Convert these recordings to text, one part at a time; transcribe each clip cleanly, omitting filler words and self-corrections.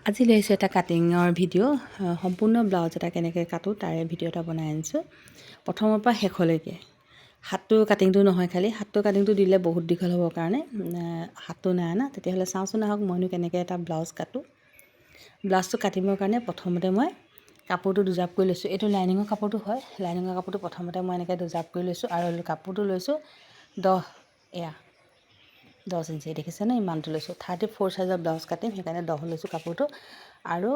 আজি লৈছোঁ এটা কাটিঙৰ ভিডিঅ' সম্পূৰ্ণ ব্লাউজ এটা কেনেকৈ কাটোঁ তাৰে ভিডিঅ' এটা বনাই আনিছোঁ প্ৰথমৰ পৰা শেষলৈকে। হাতটো কাটিংটো নহয়, খালি হাতটো কাটিংটো দিলে বহুত দীঘল হ'বৰ কাৰণে হাতটো নাই না। তেতিয়াহ'লে চাওঁচোন আহক মইনো কেনেকৈ এটা ব্লাউজ কাটোঁ। ব্লাউজটো কাটিবৰ কাৰণে প্ৰথমতে মই কাপোৰটো দুজাপ কৰি লৈছোঁ। এইটো লাইনিঙৰ কাপোৰটো হয়। লাইনিঙৰ কাপোৰটো প্ৰথমতে মই এনেকৈ দুজাপ কৰি লৈছোঁ আৰু কাপোৰটো লৈছোঁ 10 ইঞ্চি। দেখিছেনে? ইমানটো লৈছোঁ। 34 চাইজৰ ব্লাউজ কাটিম, সেইকাৰণে 10 লৈছোঁ কাপোৰটো। আৰু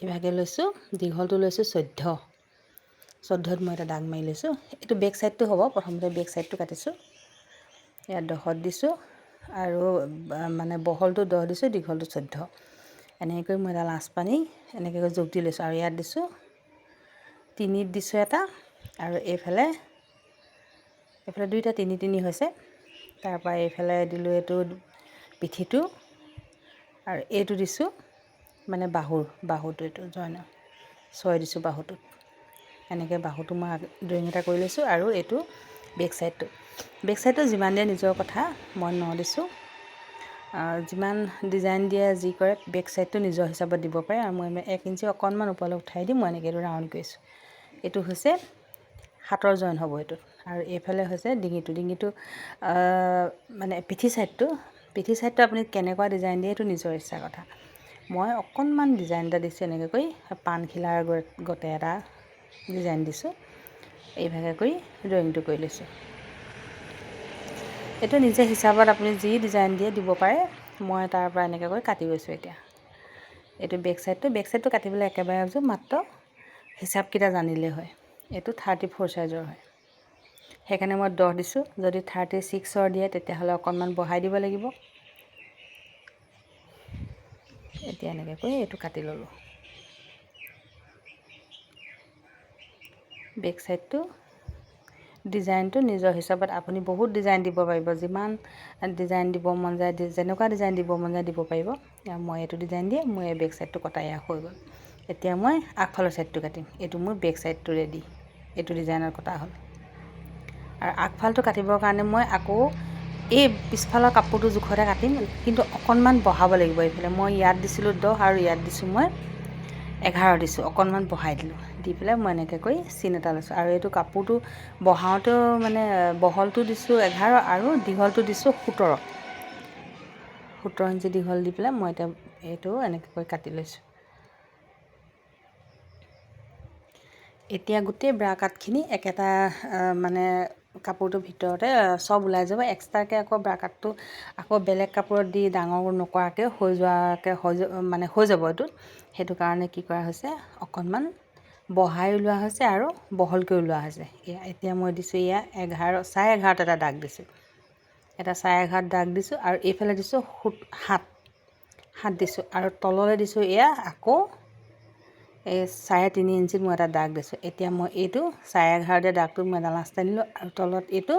ইভাগে লৈছোঁ, দীঘলটো লৈছোঁ 14ত মই এটা দাগ মাৰি লৈছোঁ। এইটো বেক চাইডটো হ'ব। প্ৰথমতে বেক চাইডটো কাটিছোঁ। ইয়াত 10ত দিছোঁ আৰু মানে বহলটো 10 দিছোঁ, দীঘলটো 14। এনেকৈ মই এডাল আঁচপানি এনেকৈ জোখ দি লৈছোঁ আৰু ইয়াত দিছোঁ 3ত দিছোঁ এটা আৰু এইফালে দুইটা 3 হৈছে। তাৰপৰা এইফালে দিলোঁ এইটো পিঠিটো আৰু এইটো দিছোঁ মানে বাহুটো এইটো জইনৰ 6 দিছোঁ বাহুটোত। এনেকৈ বাহুটো মই ড্ৰয়িং এটা কৰি লৈছোঁ আৰু এইটো বেক চাইডটো যিমান দিয়ে নিজৰ কথা। মই 9 দিছোঁ। যিমান ডিজাইন দিয়ে যি কৰে বেক চাইডটো নিজৰ হিচাপত দিব পাৰে আৰু মই 1 ইঞ্চি অকণমান ওপৰলৈ উঠাই দিম। মই এনেকৈ এইটো ৰাউণ্ড কৰিছোঁ। এইটো হৈছে হাতৰ জইন হ'ব এইটোত। আৰু এইফালে হৈছে ডিঙিটো মানে পিঠি চাইডটো আপুনি কেনেকুৱা ডিজাইন দিয়ে এইটো নিজৰ ইচ্ছাৰ কথা। মই অকণমান ডিজাইন এটা দিছোঁ, এনেকৈ কৰি পাণখিলাৰ গতে এটা ডিজাইন দিছোঁ। এইভাগে কৰি ড্ৰয়িংটো কৰি লৈছোঁ। এইটো নিজে হিচাপত আপুনি যি ডিজাইন দিয়ে দিব পাৰে। মই তাৰ পৰা এনেকৈ কৰি কাটি গৈছোঁ। এতিয়া এইটো বেক চাইডটো কাটিবলৈ একেবাৰে আছোঁ, মাত্ৰ হিচাপকেইটা জানিলেই হয়। এইটো 34 চাইজৰ হয়, সেইকাৰণে মই 10 দিছোঁ। যদি 36ৰ দিয়ে তেতিয়াহ'লে অকণমান বঢ়াই দিব লাগিব। এতিয়া এনেকৈ কৰি এইটো কাটি ল'লোঁ। বেক চাইডটো ডিজাইনটো নিজৰ হিচাপত আপুনি বহুত ডিজাইন দিব পাৰিব। যিমান ডিজাইন দিব মন যায়, যেনেকুৱা ডিজাইন দিব মন যায় দিব পাৰিব। মই এইটো ডিজাইন দিয়ে মই এই বেক চাইডটো কটাই হৈ গ'ল। এতিয়া মই আগফালৰ চাইডটো কাটিম। এইটো মোৰ বেক চাইডটো ৰেডি। এইটো ডিজাইনৰ কটা হ'ল। আৰু আগফালটো কাটিবৰ কাৰণে মই আকৌ এই পিছফালৰ কাপোৰটো জোখতে কাটিম, কিন্তু অকণমান বঢ়াব লাগিব। এইফালে মই ইয়াত দিছিলোঁ 10 আৰু ইয়াত দিছোঁ মই 11 দিছোঁ। অকণমান বঢ়াই দিলোঁ, দি পেলাই মই এনেকৈ কৰি চিন এটা লৈছোঁ। আৰু এইটো কাপোৰটো বঢ়াওঁতেও মানে বহলটো দিছোঁ 11 আৰু দীঘলটো দিছোঁ 17 ইঞ্চি দীঘল দি পেলাই মই এতিয়া এইটো এনেকৈ কৰি কাটি লৈছোঁ। এতিয়া গোটেই ব্ৰা কাটখিনি একেটা মানে কাপোৰটোৰ ভিতৰতে চব ওলাই যাব। এক্সট্ৰাকৈ আকৌ ব্ৰা কাটটো আকৌ বেলেগ কাপোৰত দি ডাঙৰ নকৰাকৈ হৈ যাব এইটো। সেইটো কাৰণে কি কৰা হৈছে, অকণমান বঢ়াই ওলোৱা হৈছে আৰু বহলকৈ ওলোৱা হৈছে। এতিয়া মই দিছোঁ 11.5 এটা দাগ দিছোঁ। এটা 11.5 দাগ দিছোঁ আৰু এইফালে দিছোঁ 7 দিছোঁ আৰু তললৈ দিছোঁ আকৌ এই 3.5 ইঞ্চিত মই এটা দাগ দিছোঁ। এতিয়া মই এইটো 11.5 দিয়া দাগটো মই এডাল আঁচ টানিলোঁ আৰু তলত এইটো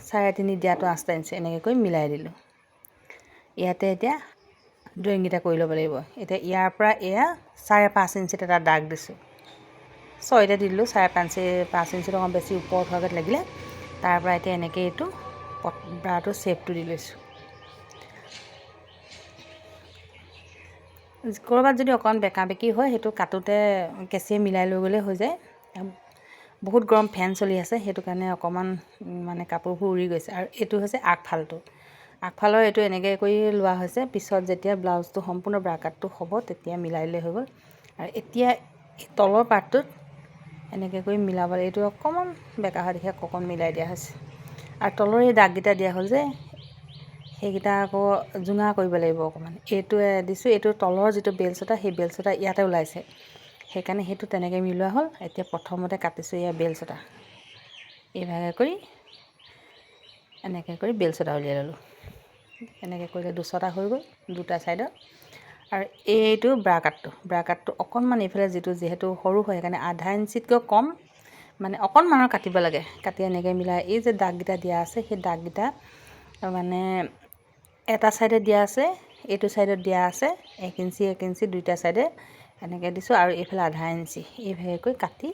3.5 দিয়াটো আঁচ টানিছোঁ। এনেকৈ কৰি মিলাই দিলোঁ। ইয়াতে এতিয়া ড্ৰয়িংকেইটা কৰি ল'ব লাগিব। এতিয়া ইয়াৰ পৰা 5.5 ইঞ্চিত এটা দাগ দিছোঁ। 6তে দি দিলোঁ। 5.5 ইঞ্চিত অকণ বেছি ওপৰত হোৱাকৈ লাগিলে। তাৰ পৰা এতিয়া এনেকৈ এইটো ব্ৰাটোৰ শ্বেপটো দি লৈছোঁ। ক'ৰবাত যদি অকণ বেকা বেকি হয় সেইটো কাটোতে কেঁচিয়ে মিলাই লৈ গ'লে হৈ যায়। বহুত গৰম ফেন চলি আছে, সেইটো কাৰণে অকণমান মানে কাপোৰবোৰ উৰি গৈছে। আৰু এইটো হৈছে আগফালৰ এইটো এনেকৈ কৰি লোৱা হৈছে। পিছত যেতিয়া ব্লাউজটো সম্পূৰ্ণ ব্ৰা কাটটো হ'ব তেতিয়া মিলাই দিলে হৈ গ'ল। আৰু এতিয়া তলৰ পাৰ্টটোত এনেকৈ কৰি মিলাব লাগে। এইটো অকণমান বেকা হৈ দেখি অকণ মিলাই দিয়া হৈছে। আৰু তলৰ এই দাগকেইটা দিয়া হ'ল যে সেইকেইটা আকৌ জোঙা কৰিব লাগিব অকণমান। এইটোৱে দিছোঁ, এইটো তলৰ যিটো বেলচটা সেই বেলচটা ইয়াতে ওলাইছে, সেইকাৰণে সেইটো তেনেকৈ মিলোৱা হ'ল। এতিয়া প্ৰথমতে কাটিছোঁ বেলচটা। এইভাগে কৰি এনেকৈ কৰি বেলচটা উলিয়াই ল'লোঁ। এনেকৈ কৰিলে 2টা হৈ গ'ল দুটা ছাইডত। আৰু এইটো ব্ৰা কাটটো অকণমান এইফালে যিহেতু সৰু হয় সেইকাৰণে 0.5 ইঞ্চিতকৈ কম মানে অকণমানৰ কাটিব লাগে। কাটি এনেকৈ মিলাই এই যে দাগকেইটা দিয়া আছে সেই দাগকেইটা মানে এটা ছাইডে দিয়া আছে, এইটো ছাইডত দিয়া আছে 1 ইঞ্চি দুইটা ছাইডে এনেকৈ দিছোঁ। আৰু এইফালে 0.5 ইঞ্চি এইভাগে কৰি কাটি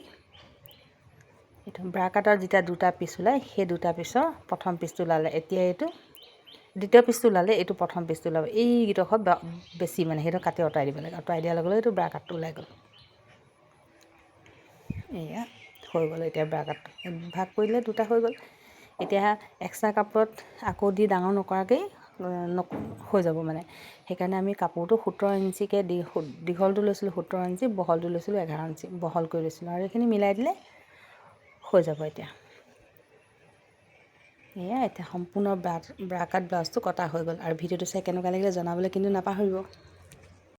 এইটো ব্ৰা কাটৰ যেতিয়া 2টা পিচ ওলায় সেই 2টা পিচৰ প্ৰথম পিচটো ওলালে। এতিয়া এইটো দ্বিতীয় পিচটো ওলালে এইটো প্ৰথম পিচটো ওলাব। এইকেইডোখৰ বেছি মানে সেইটো কাটি আঁতৰাই দিব লাগে। আঁতৰাই দিয়াৰ লগে লগে এইটো ব্ৰা কাটটো ওলাই গ'ল। এয়া হৈ গ'ল। এতিয়া ব্ৰা কাটটো ভাগ কৰিলে দুটা হৈ গ'ল। এতিয়া এক্সট্ৰা কাপোৰত আকৌ দি ডাঙৰ নকৰাকেই হৈ যাব মানে। সেইকাৰণে আমি কাপোৰটো 17 ইঞ্চিকৈ দীঘলটো লৈছিলোঁ 17 ইঞ্চি, বহলটো লৈছিলোঁ 11 ইঞ্চি বহল কৰি লৈছিলোঁ, আৰু এইখিনি মিলাই দিলে হৈ যাব। এতিয়া এয়া এতিয়া সম্পূৰ্ণ ব্ৰা কাট ব্লাউজটো কটা হৈ গ'ল। আৰু ভিডিঅ'টো চাই কেনেকুৱা লাগিলে জনাবলৈ কিন্তু নাপাহৰিব।